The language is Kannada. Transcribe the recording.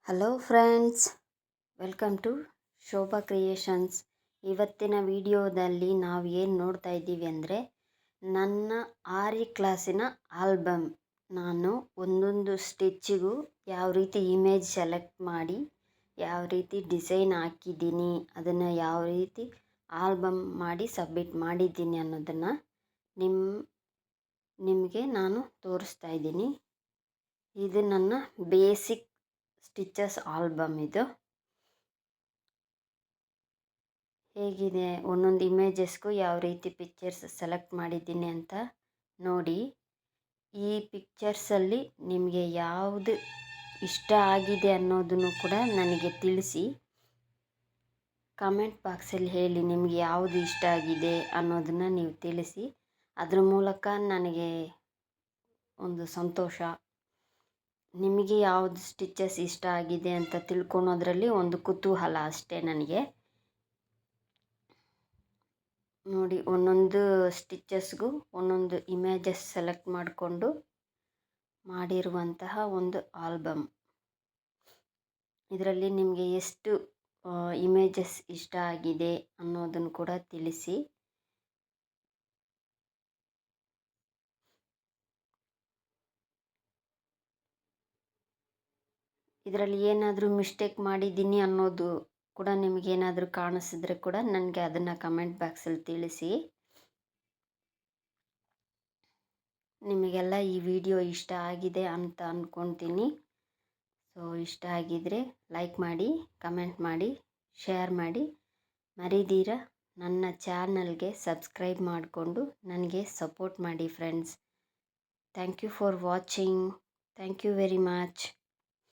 Hello friends, welcome to Shobha creations. ಇವತ್ತಿನ ವಿಡಿಯೋದಲ್ಲಿ ನಾವು ಏನು ನೋಡ್ತಾ ಇದ್ದೀವಿ ಅಂದರೆ ನನ್ನ ಆರಿ ಕ್ಲಾಸಿನ ಆಲ್ಬಮ್. ನಾನು ಒಂದೊಂದು ಸ್ಟಿಚ್ಚಿಗೂ ಯಾವ ರೀತಿ ಇಮೇಜ್ ಸೆಲೆಕ್ಟ್ ಮಾಡಿ ಯಾವ ರೀತಿ ಡಿಸೈನ್ ಹಾಕಿದ್ದೀನಿ, ಅದನ್ನು ಯಾವ ರೀತಿ ಆಲ್ಬಮ್ ಮಾಡಿ ಸಬ್ಮಿಟ್ ಮಾಡಿದ್ದೀನಿ ಅನ್ನೋದನ್ನು ನಿಮಗೆ ನಾನು ತೋರಿಸ್ತಾ ಇದ್ದೀನಿ. ಇದು ನನ್ನ ಬೇಸಿಕ್ ಸ್ಟಿಚಸ್ ಆಲ್ಬಮ್. ಇದು ಹೇಗಿದೆ, ಒಂದೊಂದು ಇಮೇಜಸ್ಗೂ ಯಾವ ರೀತಿ ಪಿಕ್ಚರ್ಸ್ ಸೆಲೆಕ್ಟ್ ಮಾಡಿದ್ದೀನಿ ಅಂತ ನೋಡಿ. ಈ ಪಿಕ್ಚರ್ಸಲ್ಲಿ ನಿಮಗೆ ಯಾವುದು ಇಷ್ಟ ಆಗಿದೆ ಅನ್ನೋದನ್ನು ಕೂಡ ನನಗೆ ತಿಳಿಸಿ. ಕಮೆಂಟ್ ಬಾಕ್ಸಲ್ಲಿ ಹೇಳಿ ನಿಮಗೆ ಯಾವುದು ಇಷ್ಟ ಆಗಿದೆ ಅನ್ನೋದನ್ನು ನೀವು ತಿಳಿಸಿ. ಅದ್ರ ಮೂಲಕ ನನಗೆ ಒಂದು ಸಂತೋಷ. ನಿಮಗೆ ಯಾವುದು ಸ್ಟಿಚಸ್ ಇಷ್ಟ ಆಗಿದೆ ಅಂತ ತಿಳ್ಕೊಳೋದ್ರಲ್ಲಿ ಒಂದು ಕುತೂಹಲ ಅಷ್ಟೇ ನನಗೆ. ನೋಡಿ, ಒಂದೊಂದು ಸ್ಟಿಚಸ್ಗೂ ಒಂದೊಂದು ಇಮೇಜಸ್ ಸೆಲೆಕ್ಟ್ ಮಾಡಿಕೊಂಡು ಮಾಡಿರುವಂತಹ ಒಂದು ಆಲ್ಬಮ್. ಇದರಲ್ಲಿ ನಿಮಗೆ ಎಷ್ಟು ಇಮೇಜಸ್ ಇಷ್ಟ ಆಗಿದೆ ಅನ್ನೋದನ್ನು ಕೂಡ ತಿಳಿಸಿ. ಇದರಲ್ಲಿ ಏನಾದರೂ ಮಿಸ್ಟೇಕ್ ಮಾಡಿದ್ದೀನಿ ಅನ್ನೋದು ಕೂಡ ನಿಮಗೇನಾದರೂ ಕಾಣಿಸಿದ್ರೆ ಕೂಡ ನನಗೆ ಅದನ್ನು ಕಮೆಂಟ್ ಬಾಕ್ಸಲ್ಲಿ ತಿಳಿಸಿ. ನಿಮಗೆಲ್ಲ ಈ ವಿಡಿಯೋ ಇಷ್ಟ ಆಗಿದೆ ಅಂತ ಅಂದ್ಕೊತೀನಿ. ಸೊ ಇಷ್ಟ ಆಗಿದ್ದರೆ ಲೈಕ್ ಮಾಡಿ, ಕಮೆಂಟ್ ಮಾಡಿ, ಶೇರ್ ಮಾಡಿ. ಮರಿದೀರ ನನ್ನ ಚಾನಲ್ಗೆ ಸಬ್ಸ್ಕ್ರೈಬ್ ಮಾಡಿಕೊಂಡು ನನಗೆ ಸಪೋರ್ಟ್ ಮಾಡಿ friends. Thank you for watching. Thank you very much.